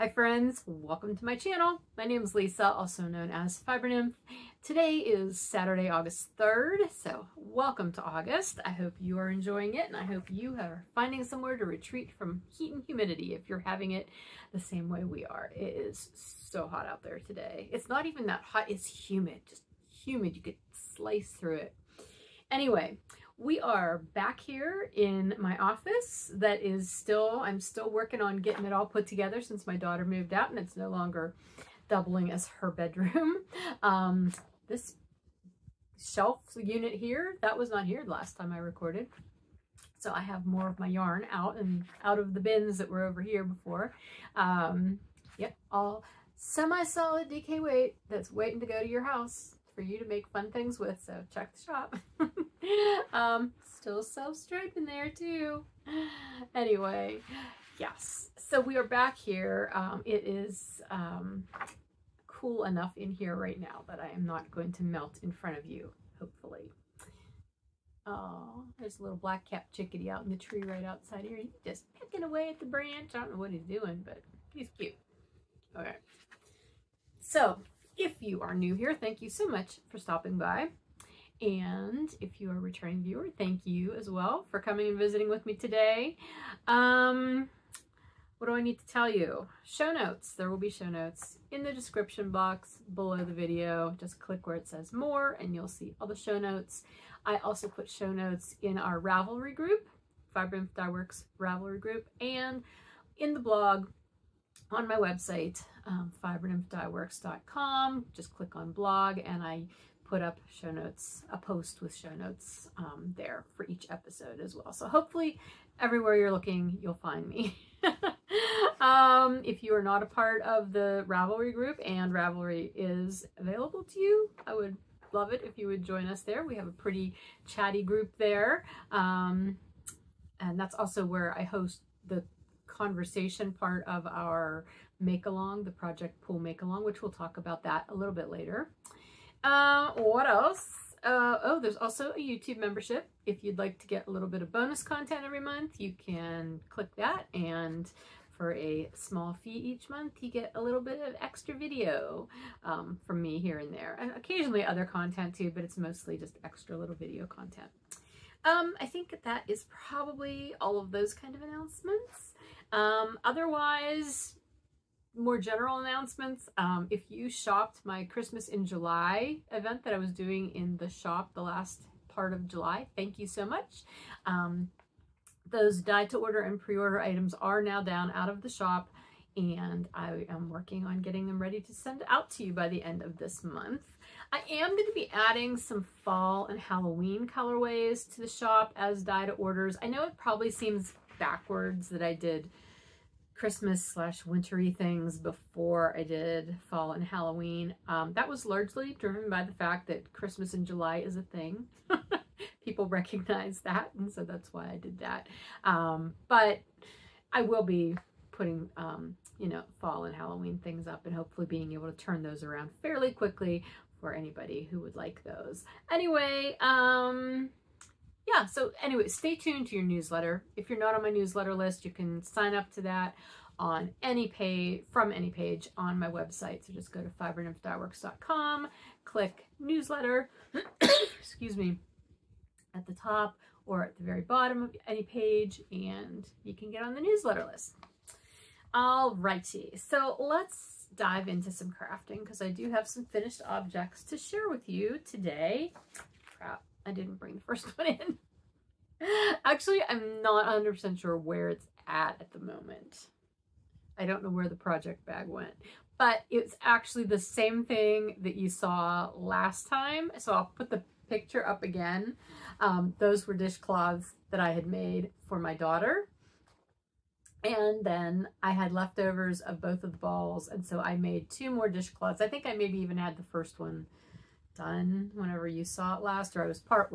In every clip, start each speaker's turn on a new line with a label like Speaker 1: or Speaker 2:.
Speaker 1: Hi friends, welcome to my channel. My name is Lisa, also known as Fiber Nymph. Today is Saturday, August 3rd, so welcome to August. I hope you are enjoying it and I hope you are finding somewhere to retreat from heat and humidity if you're having it the same way we are. It is so hot out there today. It's not even that hot, it's humid, just humid. You could slice through it. Anyway, we are back here in my office. I'm still working on getting it all put together since my daughter moved out and it's no longer doubling as her bedroom. This shelf unit here, that was not here the last time I recorded. So I have more of my yarn out of the bins that were over here before. Yep, all semi-solid DK weight that's waiting to go to your house for you to make fun things with, so check the shop. Still self-stripe in there too. Anyway, yes, so we are back here. It is cool enough in here right now that I am not going to melt in front of you, hopefully. Oh, there's a little black-capped chickadee out in the tree right outside here. He's just pecking away at the branch. I don't know what he's doing, but he's cute. Okay, so if you are new here, thank you so much for stopping by. And if you are a returning viewer, thank you as well for coming and visiting with me today. What do I need to tell you? Show notes. There will be show notes in the description box below the video. Just click where it says more and you'll see all the show notes. I also put show notes in our Ravelry group, Fiber Nymph Dye Works Ravelry group, and in the blog on my website, fibernymphdyworks.com. Just click on blog and I put up show notes, a post with show notes there for each episode as well. So hopefully everywhere you're looking, you'll find me. If you are not a part of the Ravelry group and Ravelry is available to you, I would love it if you would join us there. We have a pretty chatty group there. And that's also where I host the conversation part of our make-along, the Project Pool make-along, which we'll talk about that a little bit later. What else? Oh, there's also a YouTube membership. If you'd like to get a little bit of bonus content every month, you can click that, and for a small fee each month, you get a little bit of extra video from me here and there, and occasionally other content too, but it's mostly just extra little video content. I think that is probably all of those kind of announcements. Otherwise, more general announcements. If you shopped my Christmas in July event that I was doing in the shop the last part of July, thank you so much. Those dye to order and pre-order items are now down out of the shop, and I am working on getting them ready to send out to you by the end of this month. I am going to be adding some fall and Halloween colorways to the shop as dye to orders. I know it probably seems backwards that I did Christmas/wintry things before I did fall and Halloween. That was largely driven by the fact that Christmas in July is a thing. People recognize that, and so that's why I did that. But I will be putting, you know, fall and Halloween things up and hopefully being able to turn those around fairly quickly for anybody who would like those. Anyway, yeah, so anyway, stay tuned to your newsletter. If you're not on my newsletter list, you can sign up to that on any page, from any page on my website. So just go to fibernymphdyworks.com, click newsletter, excuse me, at the top or at the very bottom of any page, and you can get on the newsletter list. Alrighty, so let's dive into some crafting because I do have some finished objects to share with you today. Crap. I didn't bring the first one in. Actually, I'm not 100% sure where it's at the moment. I don't know where the project bag went, but it's actually the same thing that you saw last time. So I'll put the picture up again. Those were dishcloths that I had made for my daughter. And then I had leftovers of both of the balls. And so I made 2 more dishcloths. I think I maybe even had the first one done whenever you saw it last, or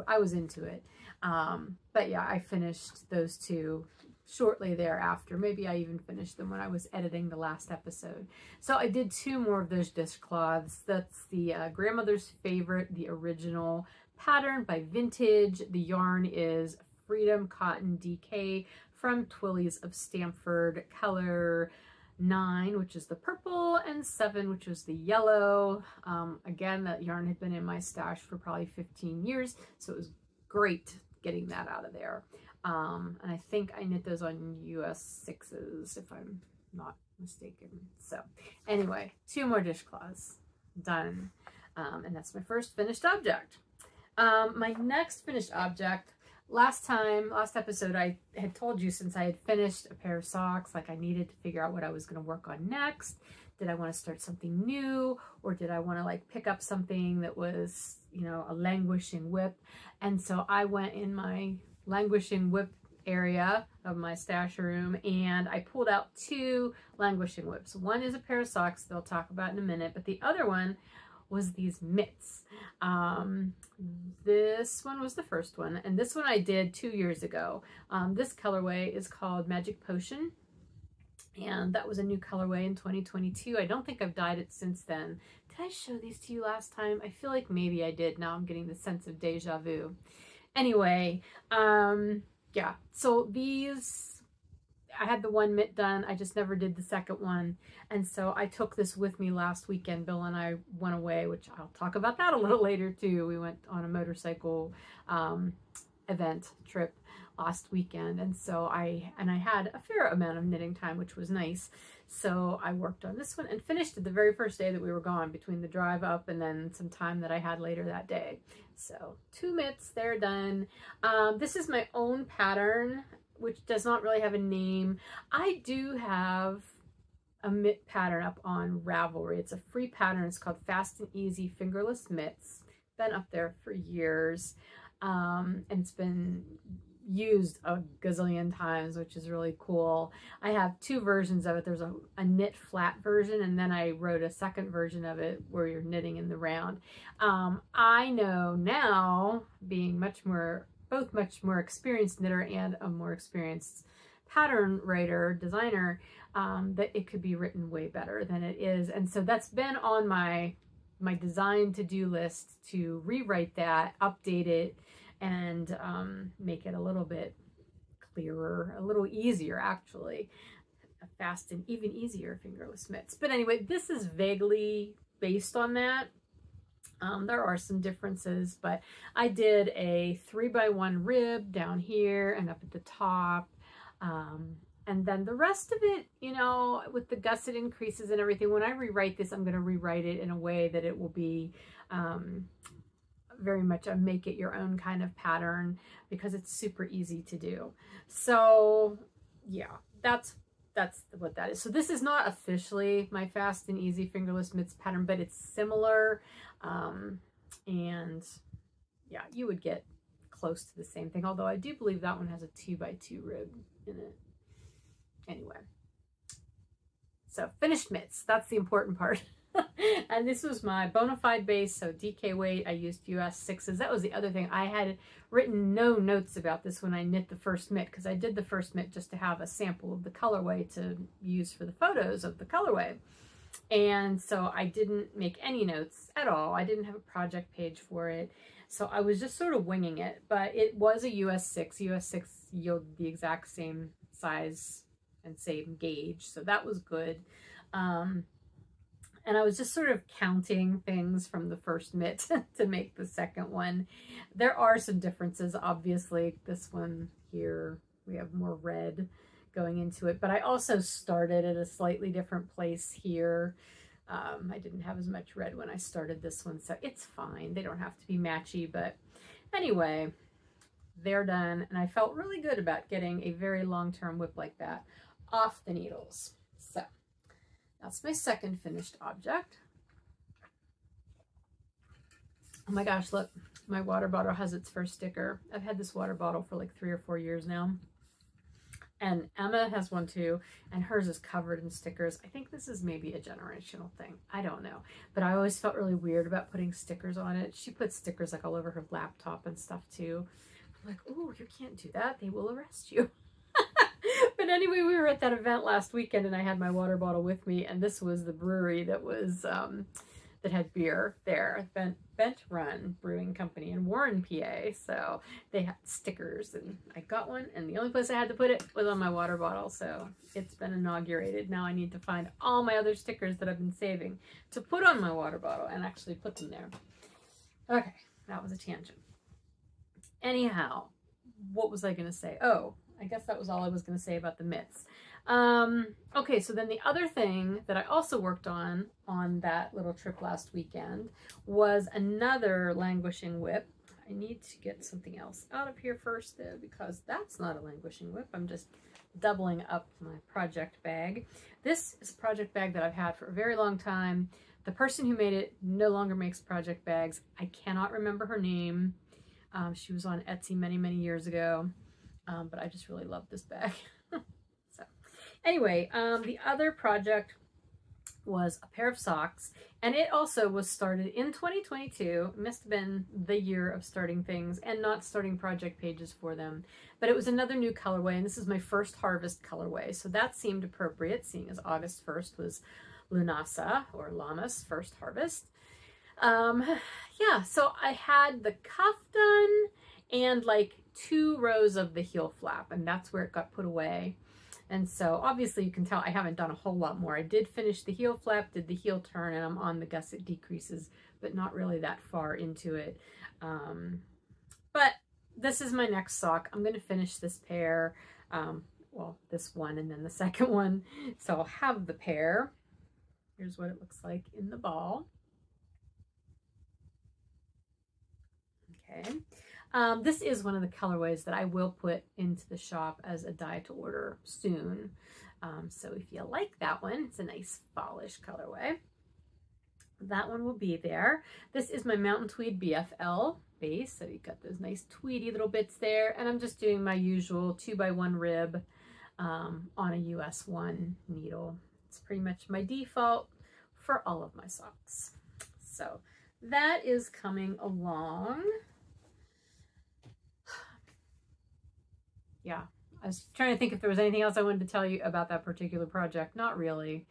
Speaker 1: I was into it. But yeah, I finished those 2 shortly thereafter. Maybe I even finished them when I was editing the last episode. So I did 2 more of those dishcloths. That's the Grandmother's Favorite, the original pattern by Vintage. The yarn is Freedom Cotton DK from Twillies of Stamford, color 9, which is the purple, and 7, which was the yellow. Again, that yarn had been in my stash for probably 15 years, so it was great getting that out of there. And I think I knit those on US 6s, if I'm not mistaken. So anyway, 2 more dishcloths done. And that's my first finished object. My next finished object, last episode, I had told you, since I had finished a pair of socks, like I needed to figure out what I was going to work on next. Did I want to start something new, or did I want to like pick up something that was, you know, a languishing whip? And so I went in my languishing whip area of my stash room and I pulled out 2 languishing whips. One is a pair of socks that I'll talk about in a minute, but the other one was these mitts. This one was the first one, and this one I did 2 years ago. This colorway is called Magic Potion, and that was a new colorway in 2022. I don't think I've dyed it since then. Did I show these to you last time? I feel like maybe I did. Now I'm getting the sense of deja vu. Anyway, yeah, so these, I had the one mitt done. I just never did the second one. And so I took this with me last weekend. Bill and I went away, which I'll talk about that a little later too. We went on a motorcycle event trip last weekend. And so I had a fair amount of knitting time, which was nice. So I worked on this one and finished it the very first day that we were gone, between the drive up and then some time that I had later that day. So 2 mitts, they're done. This is my own pattern, which does not really have a name. I do have a mitt pattern up on Ravelry. It's a free pattern. It's called Fast and Easy Fingerless Mitts. Been up there for years. And it's been used a gazillion times, which is really cool. I have 2 versions of it. There's a knit flat version, and then I wrote a second version of it where you're knitting in the round. I know now, being both much more experienced knitter and a more experienced pattern writer, designer, that it could be written way better than it is. And so that's been on my design to-do list, to rewrite that, update it, and make it a little bit clearer, a little easier actually. A fast and even easier fingerless mitts. But anyway, this is vaguely based on that. There are some differences, but I did a 3x1 rib down here and up at the top. And then the rest of it, you know, with the gusset increases and everything, when I rewrite this, I'm going to rewrite it in a way that it will be very much a make it your own kind of pattern, because it's super easy to do. So yeah, that's what that is. So this is not officially my Fast and Easy Fingerless Mitts pattern, but it's similar. And yeah, you would get close to the same thing, although I do believe that one has a 2x2 rib in it. Anyway, so finished mitts, that's the important part. And this was my bona fide base, so DK weight. I used US 6s. That was the other thing. I had written no notes about this when I knit the first mitt, because I did the first mitt just to have a sample of the colorway to use for the photos of the colorway. And so I didn't make any notes at all. I didn't have a project page for it. So I was just sort of winging it, but it was a US 6. US 6 yielded the exact same size and same gauge, so that was good. And I was just sort of counting things from the first mitt to make the second one. There are some differences, obviously. This one here, we have more red going into it, but I also started at a slightly different place here. I didn't have as much red when I started this one, so it's fine. They don't have to be matchy, but anyway, they're done, and I felt really good about getting a very long-term whip like that off the needles. So that's my second finished object. Oh my gosh, look, my water bottle has its first sticker. I've had this water bottle for like 3 or 4 years now. And Emma has one too, and hers is covered in stickers. I think this is maybe a generational thing. I don't know. But I always felt really weird about putting stickers on it. She puts stickers like all over her laptop and stuff too. I'm like, oh, you can't do that. They will arrest you. But anyway, we were at that event last weekend and I had my water bottle with me, and this was the brewery that was that had beer there. Bent Run Brewing Company in Warren, PA. So they had stickers, and I got one, and the only place I had to put it was on my water bottle. So it's been inaugurated. Now I need to find all my other stickers that I've been saving to put on my water bottle and actually put them there. Okay, that was a tangent. Anyhow, what was I going to say? Oh, I guess that was all I was going to say about the mitts. Okay, so then the other thing that I also worked on that little trip last weekend was another languishing whip. I need to get something else out of here first though, because that's not a languishing whip. I'm just doubling up my project bag. This is a project bag that I've had for a very long time. The person who made it no longer makes project bags. I cannot remember her name. She was on Etsy many, many years ago, but I just really love this bag. So anyway, the other project was a pair of socks, and it also was started in 2022. It must have been the year of starting things and not starting project pages for them, but it was another new colorway, and this is my first harvest colorway, so that seemed appropriate, seeing as August 1st was Lunasa, or Llama's first harvest. Yeah, so I had the cuff done and like 2 rows of the heel flap, and that's where it got put away. And so obviously you can tell I haven't done a whole lot more. I did finish the heel flap, did the heel turn, and I'm on the gusset decreases, but not really that far into it. But this is my next sock. I'm going to finish this pair, well, this one and then the second one. So I'll have the pair. Here's what it looks like in the ball. Okay. This is one of the colorways that I will put into the shop as a dye to order soon. So if you like that one, it's a nice fallish colorway. That one will be there. This is my Mountain Tweed BFL base. So you've got those nice tweedy little bits there. And I'm just doing my usual 2x1 rib on a US 1 needle. It's pretty much my default for all of my socks. So that is coming along. Yeah, I was trying to think if there was anything else I wanted to tell you about that particular project. Not really.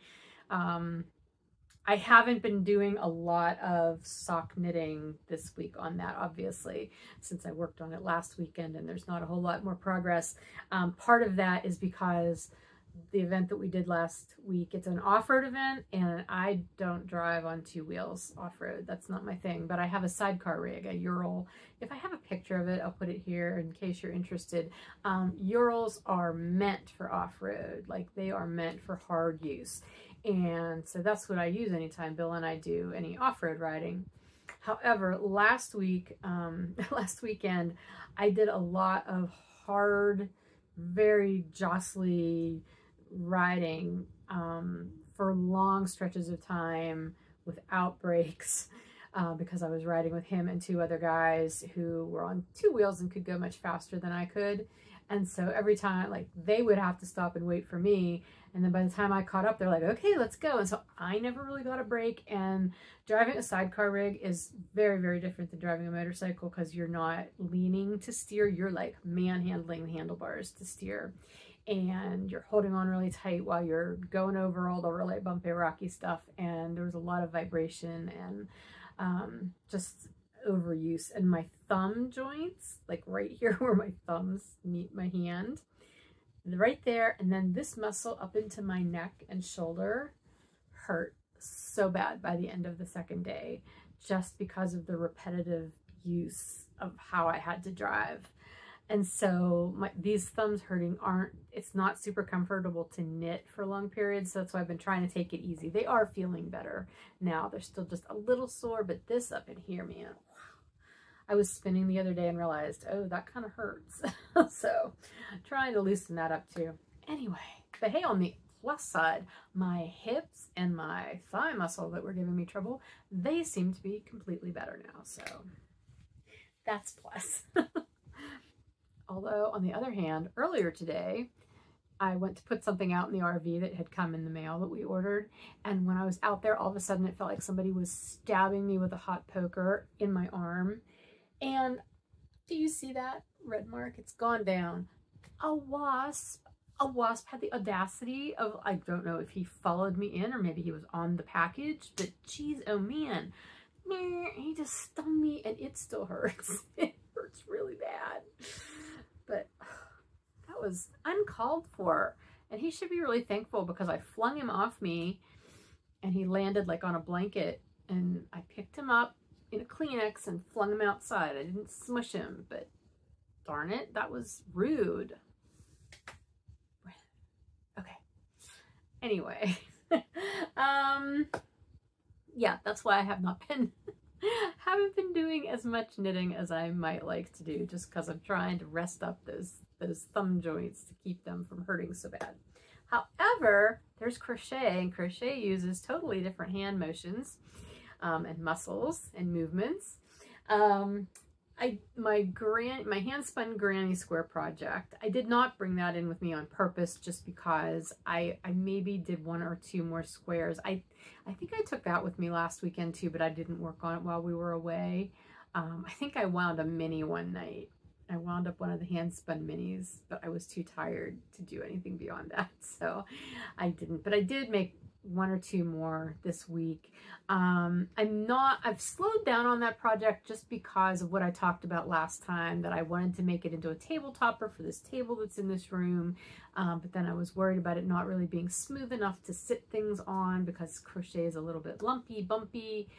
Speaker 1: I haven't been doing a lot of sock knitting this week on that, obviously, since I worked on it last weekend and there's not a whole lot more progress. Part of that is because the event that we did last week, it's an off-road event, and I don't drive on 2 wheels off-road. That's not my thing, but I have a sidecar rig, a Ural. If I have a picture of it, I'll put it here in case you're interested. Urals are meant for off-road, like they are meant for hard use. And so that's what I use anytime Bill and I do any off-road riding. However, last weekend, I did a lot of hard, very jostly riding for long stretches of time without breaks because I was riding with him and 2 other guys who were on 2 wheels and could go much faster than I could. And so every time, like, they would have to stop and wait for me. And then by the time I caught up, they're like, okay, let's go. And so I never really got a break. And driving a sidecar rig is very, very different than driving a motorcycle because you're not leaning to steer. You're like manhandling the handlebars to steer. And you're holding on really tight while you're going over all the really bumpy, rocky stuff. And there was a lot of vibration and just overuse. And my thumb joints, like right here where my thumbs meet my hand, right there, and then this muscle up into my neck and shoulder hurt so bad by the end of the second day, just because of the repetitive use of how I had to drive. And so these thumbs hurting it's not super comfortable to knit for long periods. So that's why I've been trying to take it easy. They are feeling better now. They're still just a little sore, but this up in here, man, wow. I was spinning the other day and realized, oh, that kind of hurts. So trying to loosen that up too. Anyway, but hey, on the plus side, my hips and my thigh muscle that were giving me trouble, they seem to be completely better now. So that's plus. Although on the other hand, earlier today, I went to put something out in the RV that had come in the mail that we ordered. And when I was out there, all of a sudden it felt like somebody was stabbing me with a hot poker in my arm. And do you see that red mark? It's gone down. A wasp a wasp had the audacity of, I don't know if he followed me in or maybe he was on the package, but geez, oh man, he just stung me and it still hurts. It hurts really bad. But that was uncalled for. And he should be really thankful because I flung him off me and he landed like on a blanket and I picked him up in a Kleenex and flung him outside. I didn't smush him, but darn it, that was rude. Okay. Anyway, yeah, that's why I have not been, haven't been doing as much knitting as I might like to do, just because I'm trying to rest up those thumb joints to keep them from hurting so bad. However, there's crochet, and crochet uses totally different hand motions and muscles and movements. My Handspun granny square project, I did not bring that in with me on purpose just because I maybe did 1 or 2 more squares. I think I took that with me last weekend too, but I didn't work on it while we were away. I think I wound a mini one night. I wound up one of the Handspun minis, but I was too tired to do anything beyond that, so I didn't. But I did make 1 or 2 more this week. I've slowed down on that project just because of what I talked about last time, that I wanted to make it into a table topper for this table that's in this room. But then I was worried about it not really being smooth enough to sit things on because crochet is a little bit lumpy, bumpy.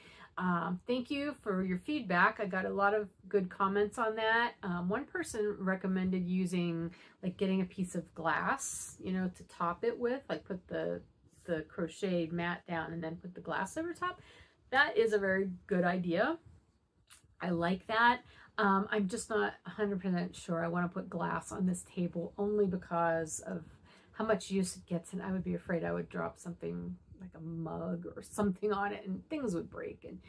Speaker 1: Thank you for your feedback. I got a lot of good comments on that. One person recommended using, like, getting a piece of glass, you know, to top it with, like put the crocheted mat down and then put the glass over top. That is a very good idea. I like that. I'm just not 100% sure I want to put glass on this table only because of how much use it gets, and I would be afraid I would drop something like a mug or something on it and things would break, and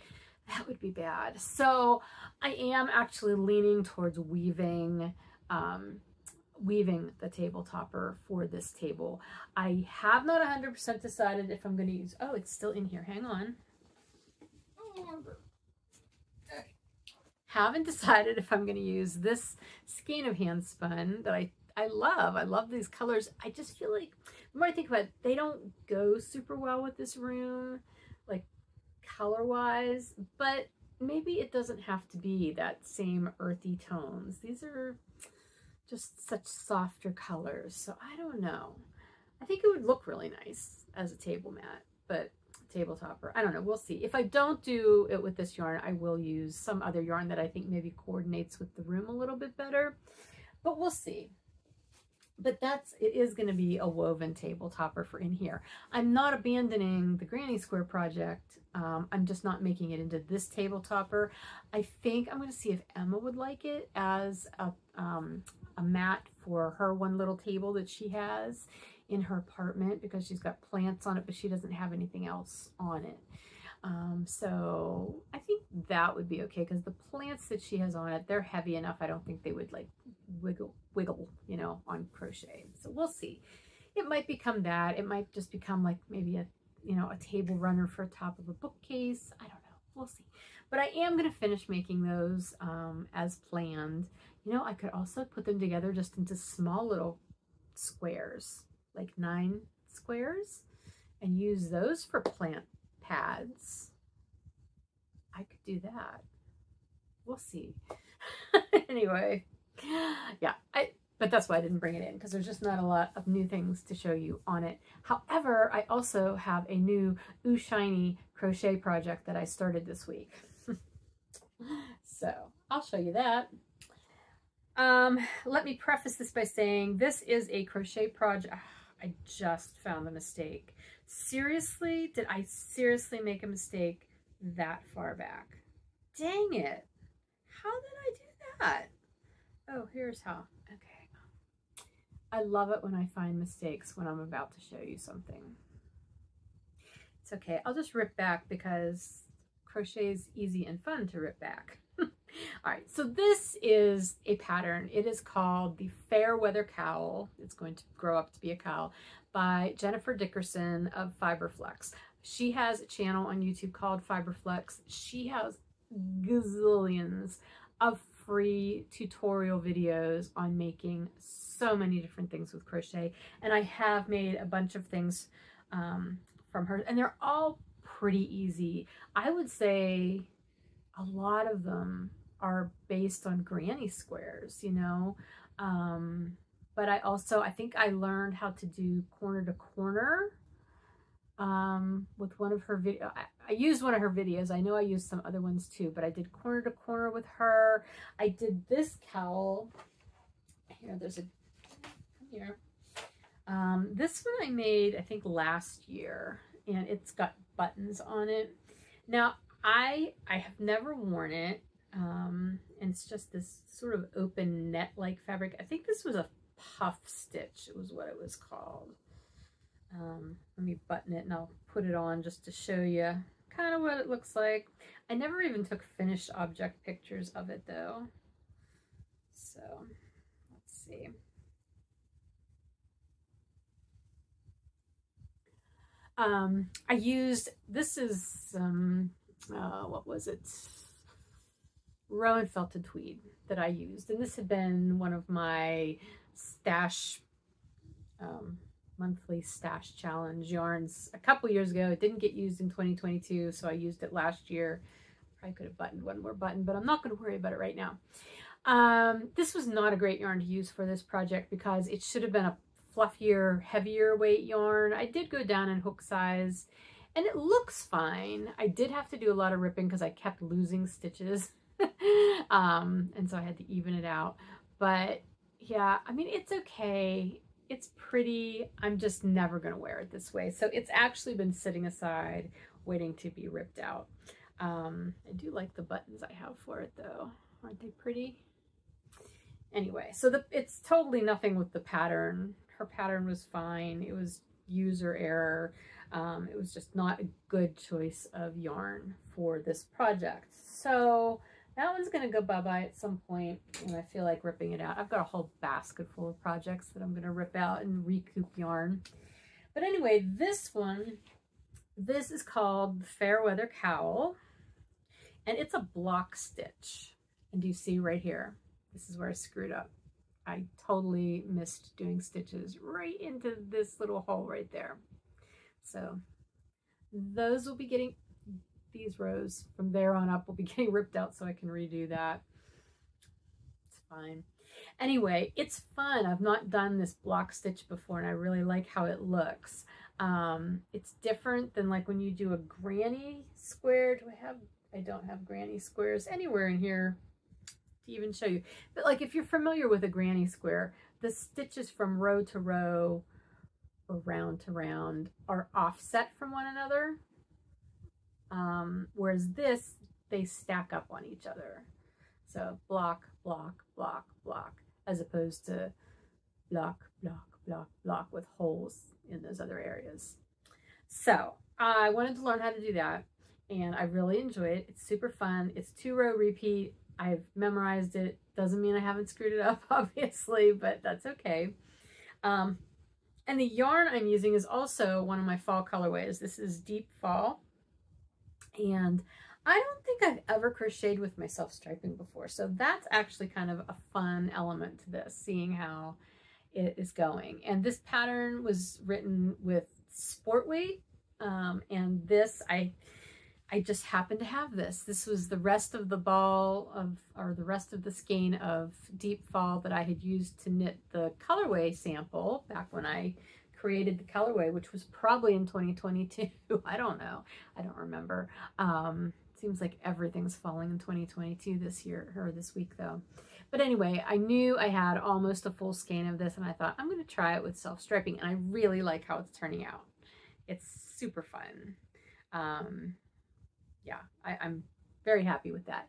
Speaker 1: that would be bad. So I am actually leaning towards weaving the table topper for this table. I have not 100% decided if I'm going to use, oh, it's still in here, hang on. Haven't decided if I'm going to use this skein of Handspun that I love. I love these colors. I just feel like, the more I think about it, they don't go super well with this room, like color-wise, but maybe it doesn't have to be that same earthy tones. These are just such softer colors, so I don't know. I think it would look really nice as a table mat, but table topper, I don't know, we'll see. If I don't do it with this yarn, I will use some other yarn that I think maybe coordinates with the room a little bit better, but we'll see. But it is going to be a woven table topper for in here. I'm not abandoning the granny square project. I'm just not making it into this table topper. I think I'm going to see if Emma would like it as a mat for her one little table that she has in her apartment, because she's got plants on it, but she doesn't have anything else on it. So I think that would be okay, because the plants that she has on it, they're heavy enough. I don't think they would like wiggle, you know, on crochet. So we'll see. It might become that. It might just become like maybe a, you know, a table runner for top of a bookcase. I don't know. We'll see. But I am going to finish making those as planned. You know, I could also put them together just into small little squares, like 9 squares, and use those for plant pads. I could do that. We'll see. Anyway, yeah, but that's why I didn't bring it in, because there's just not a lot of new things to show you on it. However, I also have a new Ooh Shiny crochet project that I started this week. So I'll show you that. Let me preface this by saying this is a crochet project. I just found a mistake. Seriously, did I seriously make a mistake that far back? Dang it. How did I do that? Oh, here's how. Okay. I love it when I find mistakes when I'm about to show you something. It's okay. I'll just rip back because crochet is easy and fun to rip back. All right, so this is a pattern. It is called the Fair Weather Cowl. It's going to grow up to be a cowl by Jennifer Dickerson of Fiberflex. She has a channel on YouTube called Fiberflex. She has gazillions of free tutorial videos on making so many different things with crochet, and I have made a bunch of things from her, and they're all pretty easy. I would say a lot of them are based on granny squares, you know, but I think I learned how to do corner to corner with one of her videos. I used one of her videos. I know I used some other ones too, but I did corner to corner with her. I did this cowl. Here, there's a, here. This one I made, I think last year, and it's got buttons on it. Now, I have never worn it, and it's just this sort of open net-like fabric. I think this was a puff stitch, it was what it was called. Let me button it and I'll put it on just to show you kind of what it looks like. I never even took finished object pictures of it though. So let's see. I used, this is, what was it? Rowan felted tweed that I used. And this had been one of my stash, monthly stash challenge yarns a couple years ago. It didn't get used in 2022, so I used it last year. Probably could have buttoned one more button, but I'm not going to worry about it right now. This was not a great yarn to use for this project because it should have been a fluffier, heavier weight yarn. I did go down in hook size and it looks fine. I did have to do a lot of ripping because I kept losing stitches. And so I had to even it out. But yeah, I mean, it's okay. It's pretty. I'm just never going to wear it this way. So it's actually been sitting aside waiting to be ripped out. I do like the buttons I have for it though. Aren't they pretty? Anyway, so it's totally nothing with the pattern. Her pattern was fine. It was user error. It was just not a good choice of yarn for this project. So that one's going to go bye-bye at some point when I feel like ripping it out. I've got a whole basket full of projects that I'm going to rip out and recoup yarn. But anyway, this one, this is called the Fairweather Cowl, and it's a block stitch. And do you see right here? This is where I screwed up. I totally missed doing stitches right into this little hole right there. So those will be getting, these rows from there on up will be getting ripped out so I can redo that. It's fine. Anyway, it's fun. I've not done this block stitch before and I really like how it looks. It's different than like when you do a granny square. I don't have granny squares anywhere in here to even show you. But like if you're familiar with a granny square, the stitches from row to row or round to round are offset from one another. Whereas this, they stack up on each other. So block, block, block, block, as opposed to block, block, block, block with holes in those other areas. So I wanted to learn how to do that and I really enjoy it. It's super fun. It's 2-row repeat. I've memorized it. Doesn't mean I haven't screwed it up, obviously, but that's okay. And the yarn I'm using is also one of my fall colorways. This is Deep Fall. And I don't think I've ever crocheted with my self-striping before. So that's actually kind of a fun element to this, seeing how it is going. And this pattern was written with sport weight. And this, I just happened to have this. This was the rest of the ball of, or the rest of the skein of Deep Fall that I had used to knit the colorway sample back when I created the colorway, which was probably in 2022. I don't know. I don't remember. Seems like everything's falling in 2022 this year, or this week though. But anyway, I knew I had almost a full skein of this and I thought I'm going to try it with self-striping, and I really like how it's turning out. It's super fun. Yeah, I'm very happy with that.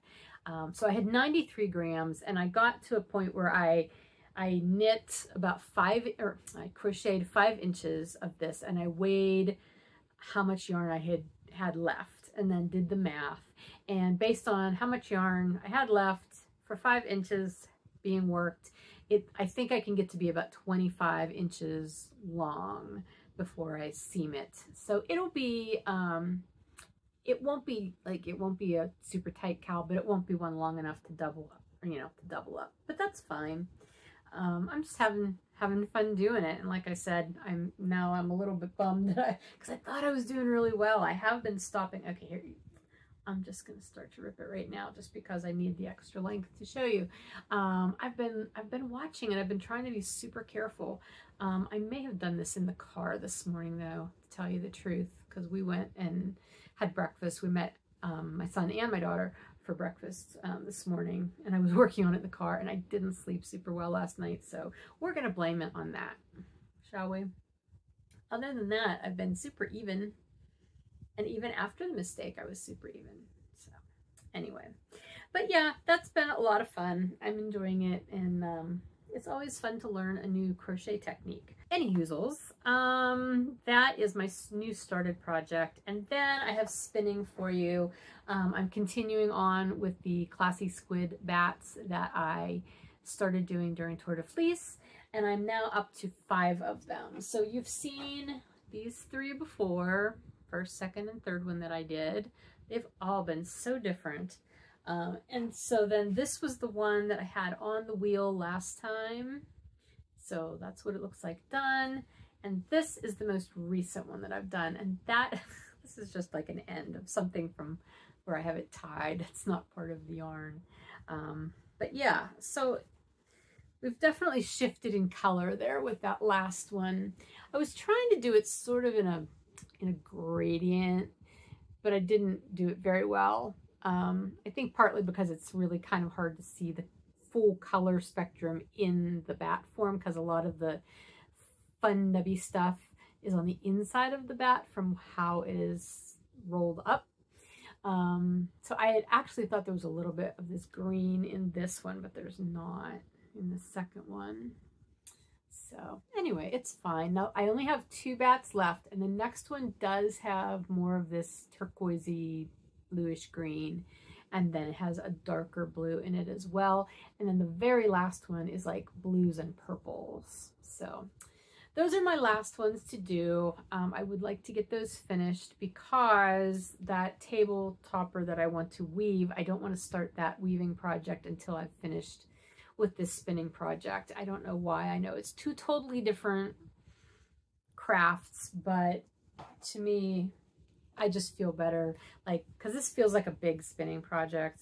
Speaker 1: So I had 93 grams and I got to a point where I knit about I crocheted 5 inches of this, and I weighed how much yarn I had left and then did the math. And based on how much yarn I had left for 5 inches being worked, I think I can get to be about 25 inches long before I seam it. So it'll be, it won't be a super tight cowl, but it won't be one long enough to double up you know, to double up, but that's fine. I'm just having fun doing it. And like I said, I'm a little bit bummed that because I thought I was doing really well. I have been stopping. Okay, here, I'm just going to start to rip it right now just because I need the extra length to show you. I've been watching and I've been trying to be super careful. I may have done this in the car this morning though, to tell you the truth, because we went and had breakfast. We met my son and my daughter for breakfast this morning, and I was working on it in the car, and I didn't sleep super well last night, so we're going to blame it on that, shall we? Other than that, I've been super even, and even after the mistake, I was super even. So anyway, but yeah, that's been a lot of fun. I'm enjoying it, and it's always fun to learn a new crochet technique. Anyhoozles, that is my new started project. And then I have spinning for you. I'm continuing on with the classy squid bats that I started doing during Tour de Fleece, and I'm now up to 5 of them. So you've seen these 3 before, first, second, and third one that I did. They've all been so different. And so then this was the one that I had on the wheel last time. So that's what it looks like done. And this is the most recent one that I've done. And that, this is just like an end of something from where I have it tied. It's not part of the yarn. But yeah, so we've definitely shifted in color there with that last one. I was trying to do it sort of in a gradient, but I didn't do it very well. I think partly because it's really kind of hard to see the full color spectrum in the bat form, because a lot of the fun nubby stuff is on the inside of the bat from how it is rolled up. So I had actually thought there was a little bit of this green in this one, but there's not in the second one. So anyway, it's fine. Now I only have 2 bats left, and the next one does have more of this turquoisey bluish green, and then it has a darker blue in it as well. And then the very last one is like blues and purples. So those are my last ones to do. I would like to get those finished because that table topper that I want to weave, I don't want to start that weaving project until I've finished with this spinning project. I don't know why. I know it's 2 totally different crafts, but to me, I just feel better, like, because this feels like a big spinning project,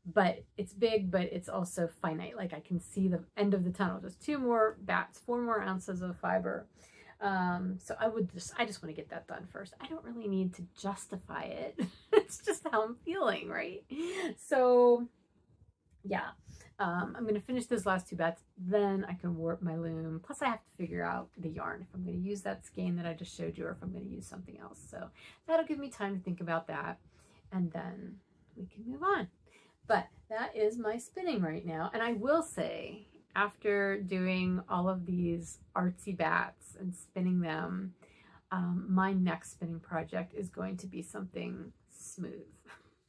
Speaker 1: but it's big, but it's also finite. Like I can see the end of the tunnel, just 2 more bats, 4 more ounces of fiber. So I just want to get that done first. I don't really need to justify it. It's just how I'm feeling, right? So yeah, I'm going to finish those last 2 bats, then I can warp my loom. Plus I have to figure out the yarn, if I'm going to use that skein that I just showed you, or if I'm going to use something else. So that'll give me time to think about that, and then we can move on. But that is my spinning right now. And I will say, after doing all of these artsy bats and spinning them, my next spinning project is going to be something smooth.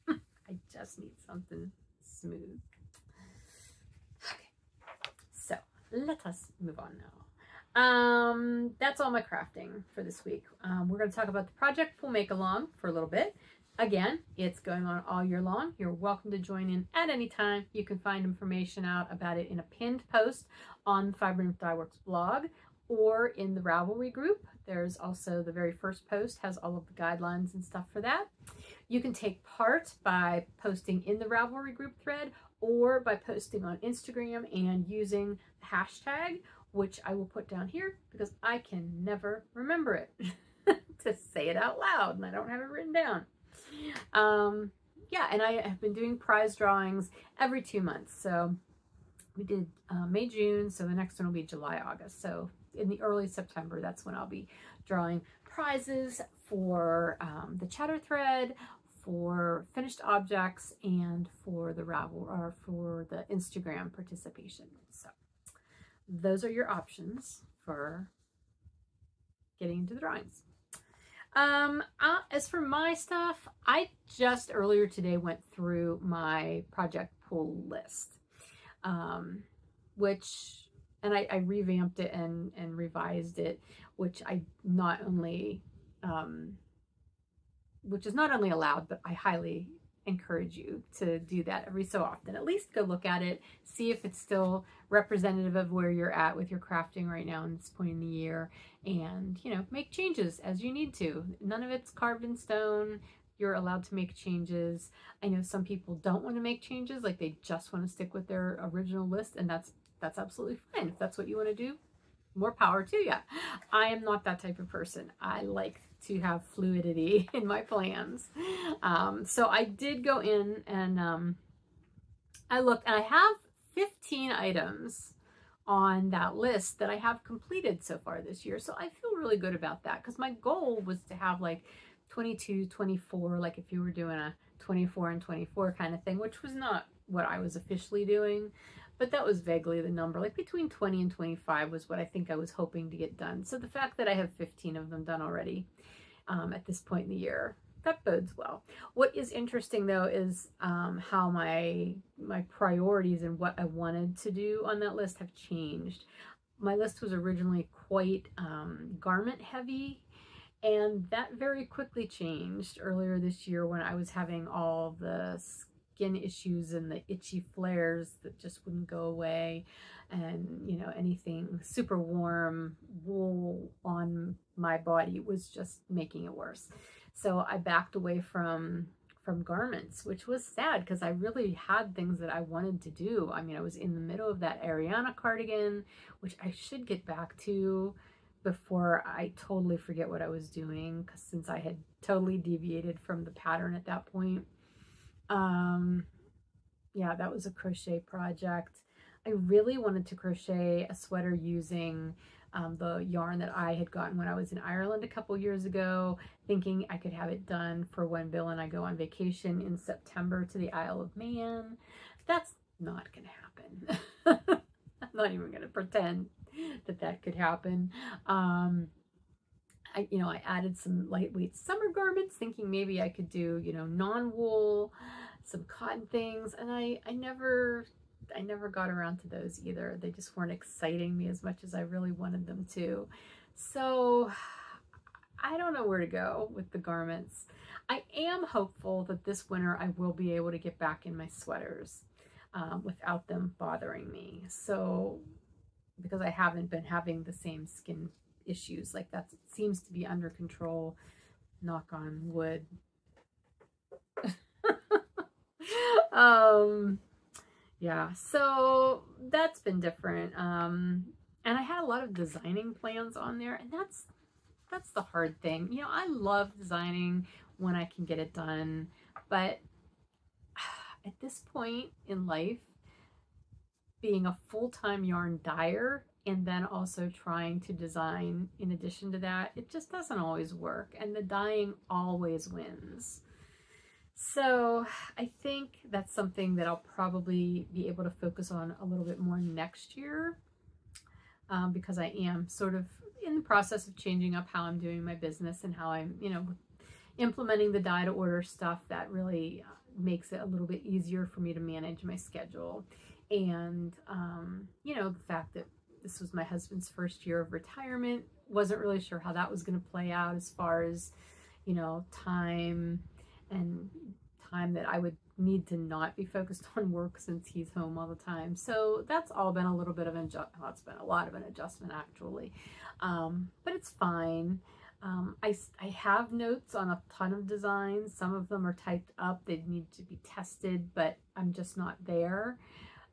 Speaker 1: I just need something smooth. Let us move on now. That's all my crafting for this week. We're going to talk about the project Pool Make Along for a little bit. Again, it's going on all year long. You're welcome to join in at any time. You can find information out about it in a pinned post on the Fiber Nymph Dye Works blog or in the Ravelry group. There's also the very first post has all of the guidelines and stuff for that. You can take part by posting in the Ravelry group thread or by posting on Instagram and using the hashtag, which I will put down here because I can never remember it to say it out loud, and I don't have it written down. Yeah, and I have been doing prize drawings every 2 months. So we did May, June, so the next one will be July, August. So in the early September, that's when I'll be drawing prizes for the chatter thread, for finished objects, and for the Ravel, or for the Instagram participation. So those are your options for getting into the drawings. As for my stuff, I just earlier today went through my project pool list, and I revamped it and revised it, which is not only allowed, but I highly encourage you to do that every so often. At least go look at it, see if it's still representative of where you're at with your crafting right now in this point in the year, and, you know, make changes as you need to. None of it's carved in stone. You're allowed to make changes. I know some people don't want to make changes, like they just want to stick with their original list, and that's absolutely fine. If that's what you want to do, more power to you. I am not that type of person. I like to have fluidity in my plans. So I did go in and I looked, and I have 15 items on that list that I have completed so far this year. So I feel really good about that, because my goal was to have like 22, 24, like if you were doing a 24 and 24 kind of thing, which was not what I was officially doing, but that was vaguely the number. Like between 20 and 25 was what I think I was hoping to get done. So the fact that I have 15 of them done already at this point in the year, that bodes well. What is interesting though is how my priorities and what I wanted to do on that list have changed. My list was originally quite garment heavy, and that very quickly changed earlier this year when I was having all the skin issues and the itchy flares that just wouldn't go away, and, you know, anything super warm wool on my body was just making it worse. So I backed away from garments, which was sad because I really had things that I wanted to do. I mean, I was in the middle of that Ariana cardigan, which I should get back to before I totally forget what I was doing, because since I had totally deviated from the pattern at that point. Yeah, that was a crochet project. I really wanted to crochet a sweater using the yarn that I had gotten when I was in Ireland a couple years ago, thinking I could have it done for when Bill and I go on vacation in September to the Isle of Man. That's not going to happen. I'm not even going to pretend that could happen. I added some lightweight summer garments, thinking maybe I could do, you know, non-wool, some cotton things, and I never got around to those either. They just weren't exciting me as much as I really wanted them to. So I don't know where to go with the garments. I am hopeful that this winter I will be able to get back in my sweaters without them bothering me. So, because I haven't been having the same skin issues, like that seems to be under control, knock on wood. Yeah, so that's been different. And I had a lot of designing plans on there, and that's the hard thing. You know, I love designing when I can get it done, but at this point in life, being a full-time yarn dyer and then also trying to design in addition to that, it just doesn't always work, and the dyeing always wins. So I think that's something that I'll probably be able to focus on a little bit more next year, because I am sort of in the process of changing up how I'm doing my business and how I'm, you know, implementing the dye to order stuff. That really makes it a little bit easier for me to manage my schedule. And, you know, the fact that this was my husband's first year of retirement, wasn't really sure how that was going to play out as far as, you know, time that I would need to not be focused on work since he's home all the time. So that's all been a little bit of an adjustment. Well, it's been a lot of an adjustment actually, but it's fine. I have notes on a ton of designs. Some of them are typed up. They need to be tested, but I'm just not there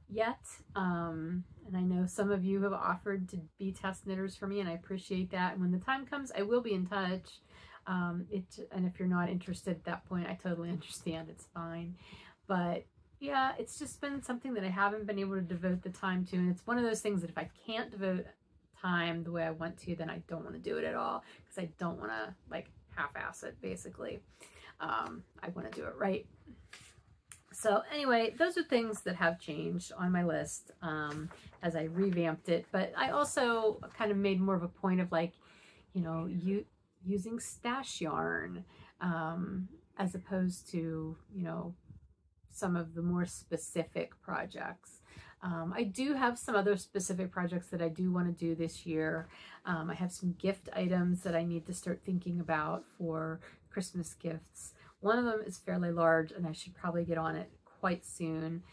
Speaker 1: yet. And I know some of you have offered to be test knitters for me, and I appreciate that. And when the time comes, I will be in touch. And if you're not interested at that point, I totally understand. It's fine. But yeah, it's just been something that I haven't been able to devote the time to. And it's one of those things that if I can't devote time the way I want to, then I don't want to do it at all, because I don't want to like half-ass it, basically. I want to do it right. So anyway, those are things that have changed on my list as I revamped it. But I also kind of made more of a point of, like, you know, using stash yarn as opposed to, you know, some of the more specific projects. I do have some other specific projects that I do want to do this year. I have some gift items that I need to start thinking about for Christmas gifts. One of them is fairly large, and I should probably get on it quite soon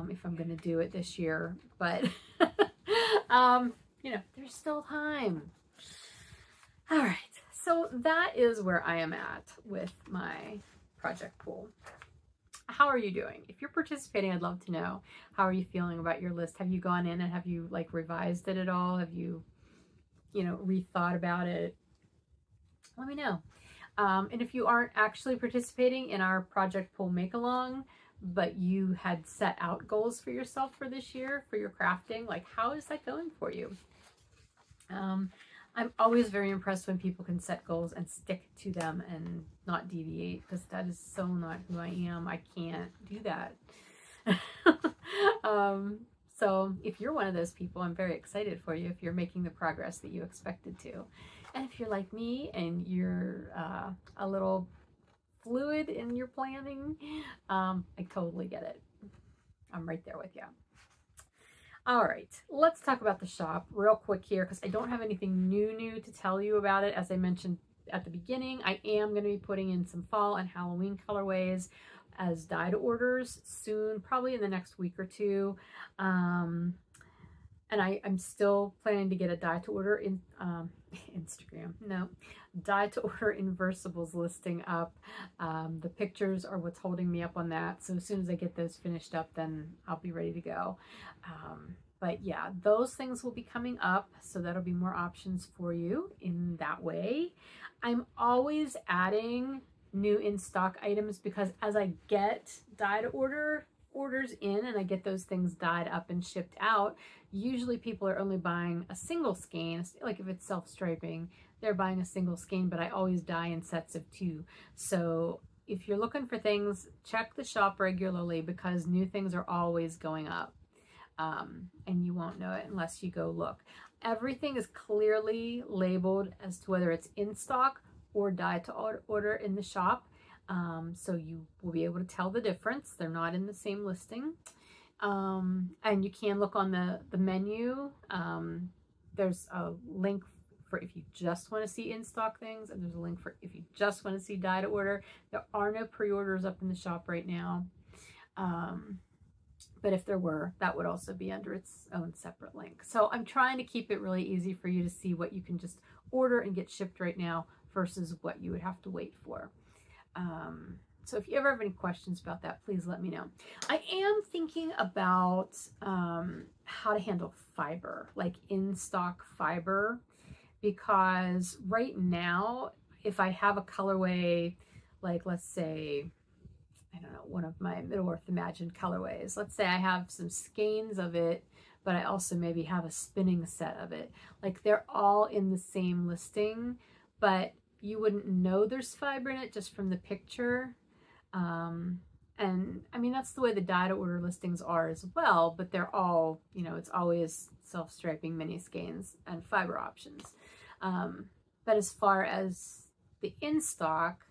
Speaker 1: if I'm going to do it this year. But, you know, there's still time. All right. So that is where I am at with my project pool. How are you doing? If you're participating, I'd love to know. How are you feeling about your list? Have you gone in and have you like revised it at all? Have you, you know, rethought about it? Let me know. And if you aren't actually participating in our project pool make along, but you had set out goals for yourself for this year for your crafting, like how is that going for you? I'm always very impressed when people can set goals and stick to them and not deviate, because that is so not who I am. I can't do that. So if you're one of those people, I'm very excited for you if you're making the progress that you expected to. And if you're like me and you're a little fluid in your planning, I totally get it. I'm right there with you. All right, let's talk about the shop real quick here, because I don't have anything new to tell you about it. As I mentioned at the beginning, I am going to be putting in some fall and Halloween colorways as dyed orders soon, probably in the next week or two. And I'm still planning to get a dye to order in Instagram. No, dye to order Inversibles listing up. The pictures are what's holding me up on that. So as soon as I get those finished up, then I'll be ready to go. But yeah, those things will be coming up. So that'll be more options for you in that way. I'm always adding new in-stock items, because as I get dye to orders in and I get those things dyed up and shipped out, usually people are only buying a single skein. Like if it's self-striping, they're buying a single skein, but I always dye in sets of 2. So if you're looking for things, check the shop regularly, because new things are always going up. And you won't know it unless you go look. Everything is clearly labeled as to whether it's in stock or dye to order in the shop. So you will be able to tell the difference. They're not in the same listing. And you can look on the menu. There's a link for if you just want to see in-stock things, and there's a link for if you just want to see dye to order. There are no pre-orders up in the shop right now. But if there were, that would also be under its own separate link. So I'm trying to keep it really easy for you to see what you can just order and get shipped right now versus what you would have to wait for. So if you ever have any questions about that, please let me know. I am thinking about how to handle fiber, like in-stock fiber, because right now, if I have a colorway, like let's say, I don't know, one of my Middle Earth Imagined colorways, let's say I have some skeins of it, but I also maybe have a spinning set of it. Like they're all in the same listing, but you wouldn't know there's fiber in it just from the picture. And I mean, that's the way the dye to order listings are as well, but they're all, you know, it's always self-striping mini skeins and fiber options. But as far as the in-stock,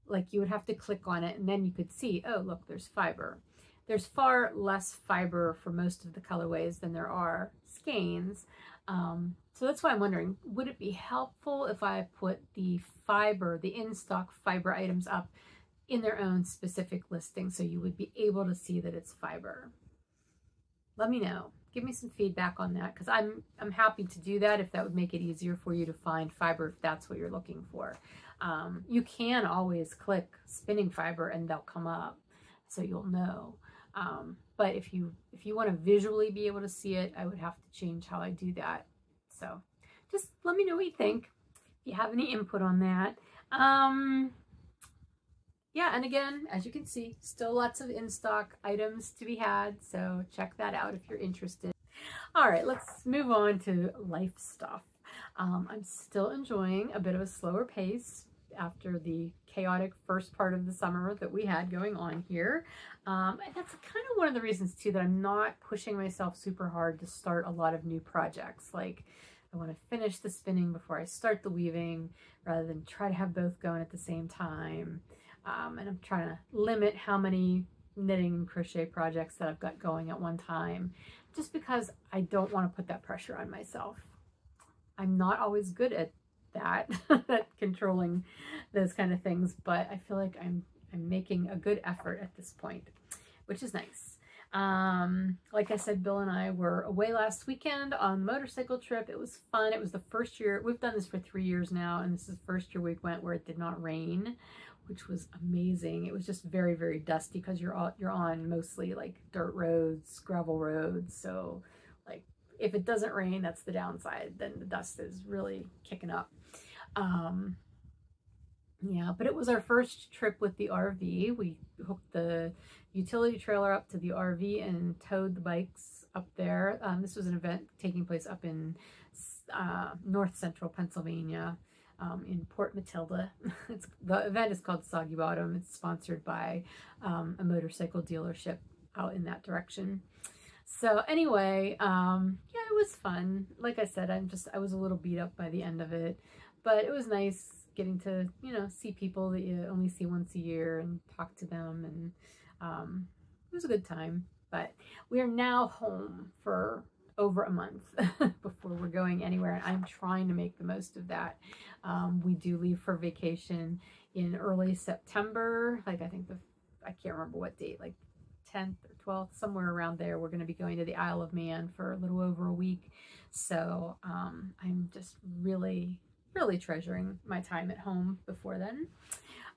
Speaker 1: like you would have to click on it and then you could see, oh, look, there's fiber. There's far less fiber for most of the colorways than there are skeins. So that's why I'm wondering, would it be helpful if I put the fiber, the in-stock fiber items up in their own specific listing so you would be able to see that it's fiber? Let me know. Give me some feedback on that, because I'm happy to do that if that would make it easier for you to find fiber if that's what you're looking for. You can always click spinning fiber and they'll come up so you'll know. But if you want to visually be able to see it, I would have to change how I do that. So just let me know what you think, if you have any input on that. Yeah, and again, as you can see, still lots of in-stock items to be had, so check that out if you're interested. All right, let's move on to life stuff. I'm still enjoying a bit of a slower pace after the chaotic first part of the summer that we had going on here. And that's kind of one of the reasons too that I'm not pushing myself super hard to start a lot of new projects. Like I want to finish the spinning before I start the weaving rather than try to have both going at the same time. And I'm trying to limit how many knitting and crochet projects that I've got going at one time, just because I don't want to put that pressure on myself. I'm not always good at that, at controlling those kind of things, but I feel like I'm making a good effort at this point, which is nice. Like I said, Bill and I were away last weekend on a motorcycle trip. It was fun. It was the first year. We've done this for 3 years now, and this is the first year we went where it did not rain, which was amazing. It was just very, very dusty because you're on mostly like dirt roads, gravel roads. So like if it doesn't rain, that's the downside. Then the dust is really kicking up. Yeah, but it was our first trip with the RV. We hooked the utility trailer up to the RV and towed the bikes up there. This was an event taking place up in north central Pennsylvania, in Port Matilda. The event is called Soggy Bottom. It's sponsored by a motorcycle dealership out in that direction. So anyway, yeah, it was fun. Like I said, I was a little beat up by the end of it, but it was nice getting to, you know, see people that you only see once a year and talk to them, and it was a good time. But we are now home for over a month before we're going anywhere, and I'm trying to make the most of that. We do leave for vacation in early September, like I think I can't remember what date, like 10th or 12th, somewhere around there. We're going to be going to the Isle of Man for a little over a week. So I'm just really treasuring my time at home before then.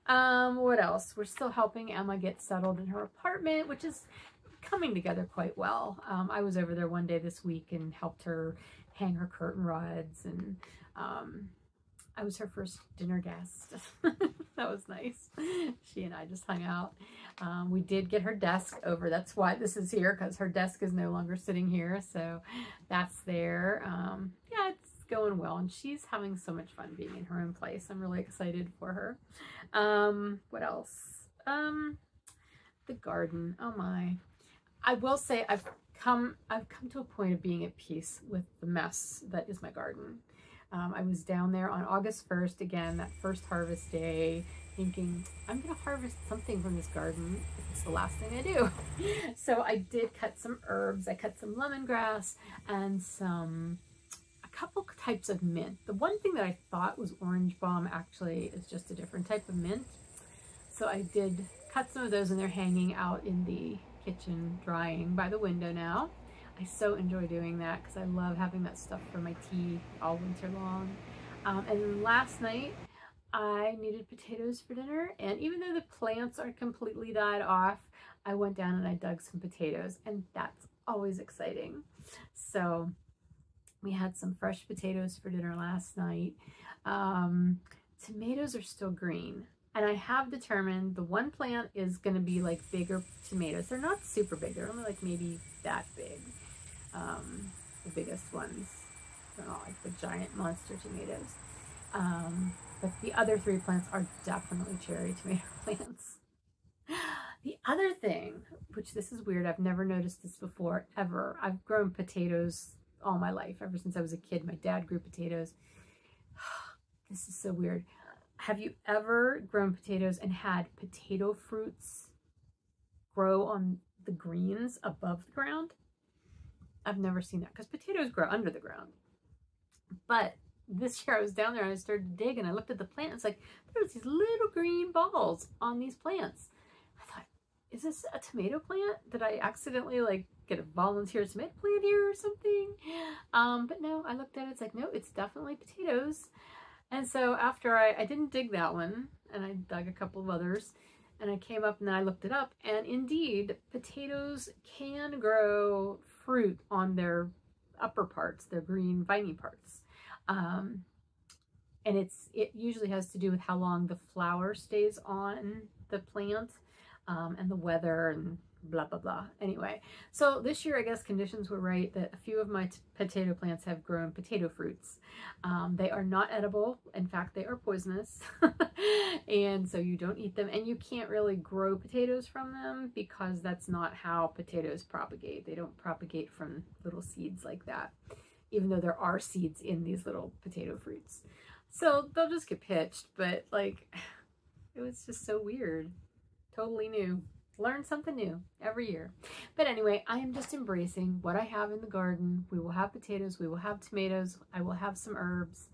Speaker 1: What else? We're still helping Emma get settled in her apartment, which is coming together quite well. I was over there one day this week and helped her hang her curtain rods, and I was her first dinner guest. That was nice. She and I just hung out. We did get her desk over. That's why this is here, because her desk is no longer sitting here. So that's there. Yeah, it's going well, and she's having so much fun being in her own place. I'm really excited for her. What else? The garden. Oh my. I will say I've come to a point of being at peace with the mess that is my garden. I was down there on August 1st, again, that first harvest day, thinking I'm going to harvest something from this garden if it's the last thing I do. So I did cut some herbs. I cut some lemongrass and a couple types of mint. The one thing that I thought was orange balm actually is just a different type of mint. So I did cut some of those, and they're hanging out in the kitchen drying by the window now. I so enjoy doing that because I love having that stuff for my tea all winter long. And last night I needed potatoes for dinner, and even though the plants are completely died off, I went down and I dug some potatoes, and that's always exciting. So we had some fresh potatoes for dinner last night. Tomatoes are still green, and I have determined the one plant is going to be like bigger tomatoes. They're not super big. They're only like maybe that big. The biggest ones, they're not like the giant monster tomatoes. But the other 3 plants are definitely cherry tomato plants. The other thing, which this is weird, I've never noticed this before, ever. I've grown potatoes all my life, ever since I was a kid. My dad grew potatoes. This is so weird. Have you ever grown potatoes and had potato fruits grow on the greens above the ground? I've never seen that, because potatoes grow under the ground. But this year I was down there and I started to dig, and I looked at the plant, and it's like, there's these little green balls on these plants. I thought, is this a tomato plant? Did I accidentally like get a volunteer tomato plant here or something? But no, I looked at it, it's like, no, it's definitely potatoes. And so after I didn't dig that one, and I dug a couple of others, and I came up and then I looked it up, and indeed potatoes can grow fruit on their upper parts, their green viney parts. And it usually has to do with how long the flower stays on the plant, and the weather and blah, blah, blah. Anyway, so this year, I guess conditions were right that a few of my potato plants have grown potato fruits. They are not edible. In fact, they are poisonous. And so you don't eat them, and you can't really grow potatoes from them because that's not how potatoes propagate. They don't propagate from little seeds like that, even though there are seeds in these little potato fruits. So they'll just get pitched, but like, it was just so weird. Totally new. Learn something new every year. But anyway, I am just embracing what I have in the garden. We will have potatoes, we will have tomatoes, I will have some herbs.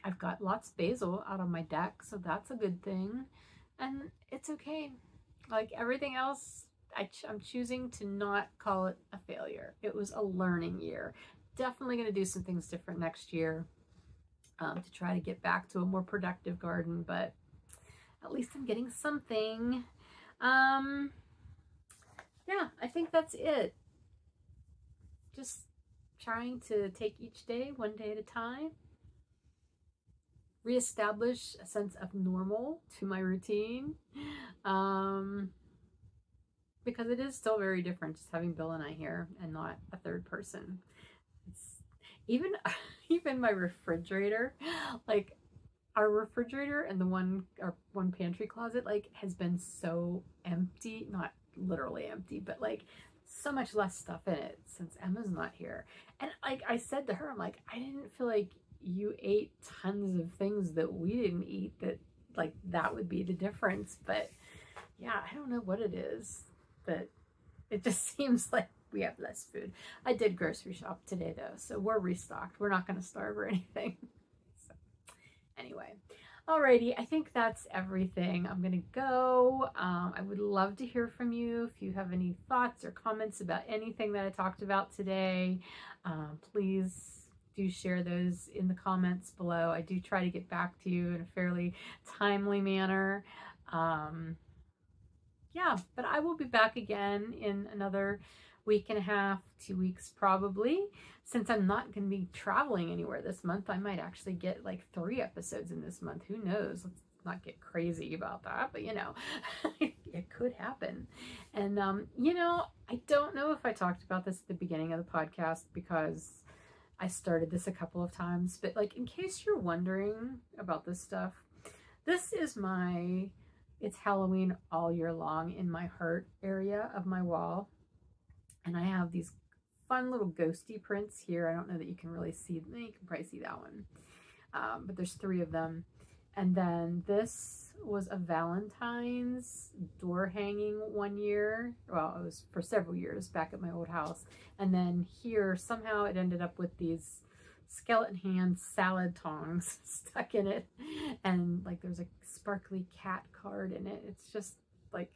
Speaker 1: I've got lots of basil out on my deck, so that's a good thing. And it's okay. Like everything else, I'm choosing to not call it a failure. It was a learning year. Definitely going to do some things different next year to try to get back to a more productive garden, but at least I'm getting something. Yeah, I think that's it. Just trying to take each day one day at a time. Reestablish a sense of normal to my routine. Because it is still very different just having Bill and I here and not a third person. It's even my refrigerator, like our refrigerator and our one pantry closet, like has been so empty, not literally empty, but like so much less stuff in it since Emma's not here. And like I said to her, I'm like, I didn't feel like you ate tons of things that we didn't eat, that like that would be the difference. But yeah, I don't know what it is, but it just seems like we have less food. I did grocery shop today though, so we're restocked. We're not going to starve or anything. So anyway, alrighty, I think that's everything. I'm gonna go. I would love to hear from you if you have any thoughts or comments about anything that I talked about today. Please do share those in the comments below. I do try to get back to you in a fairly timely manner. Yeah, but I will be back again in another week and a half, 2 weeks probably. Since I'm not going to be traveling anywhere this month, I might actually get like 3 episodes in this month. Who knows? Let's not get crazy about that, but you know, it could happen. And, you know, I don't know if I talked about this at the beginning of the podcast because I started this a couple of times, but like in case you're wondering about this stuff, this is it's Halloween all year long in my heart area of my wall. And I have these fun little ghosty prints here. I don't know that you can really see them. You can probably see that one. But there's 3 of them. And then this was a Valentine's door hanging one year. Well, it was for several years back at my old house. And then here, somehow it ended up with these skeleton hand salad tongs stuck in it. And like there's a sparkly cat card in it. It's just like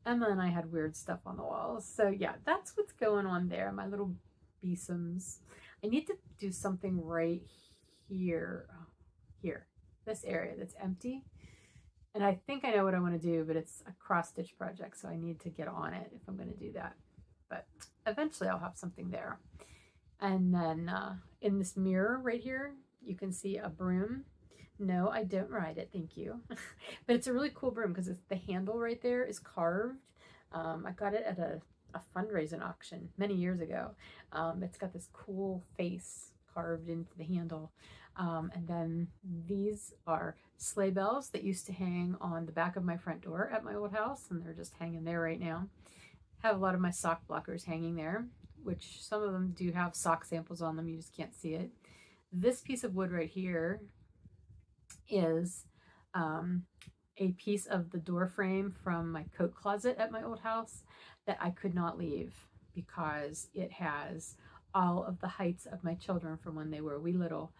Speaker 1: Emma and I had weird stuff on the walls. So yeah, that's what's going on there. My little besoms. I need to do something right here. Oh, here. This area that's empty. And I think I know what I want to do, but it's a cross stitch project, so I need to get on it if I'm going to do that. But eventually I'll have something there. And then in this mirror right here, you can see a broom. No, I don't ride it, thank you. But it's a really cool broom because the handle right there is carved. I got it at a fundraising auction many years ago. It's got this cool face carved into the handle. And then these are sleigh bells that used to hang on the back of my front door at my old house, and they're just hanging there right now. I have a lot of my sock blockers hanging there, which some of them do have sock samples on them. You just can't see it. This piece of wood right here is a piece of the door frame from my coat closet at my old house that I could not leave because it has all of the heights of my children from when they were wee little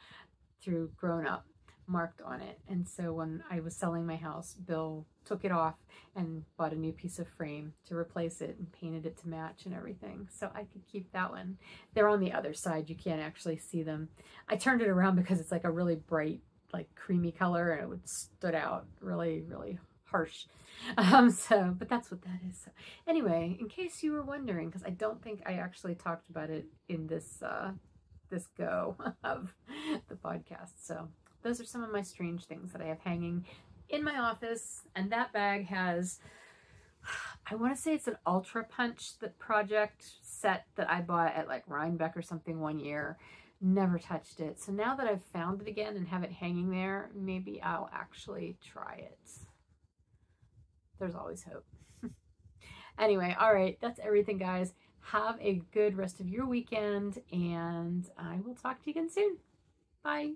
Speaker 1: through grown up marked on it. And so when I was selling my house, Bill took it off and bought a new piece of frame to replace it and painted it to match and everything. So I could keep that one. They're on the other side. You can't actually see them. I turned it around because it's like a really bright, like creamy color, and it would stood out really, really harsh. But that's what that is. So anyway, in case you were wondering, because I don't think I actually talked about it in this this go of the podcast. So those are some of my strange things that I have hanging in my office. And that bag has, I want to say it's an Ultra Punch project set that I bought at like Rhinebeck or something one year. Never touched it. So now that I've found it again and have it hanging there, maybe I'll actually try it. There's always hope. Anyway, all right, that's everything, guys. Have a good rest of your weekend, and I will talk to you again soon. Bye.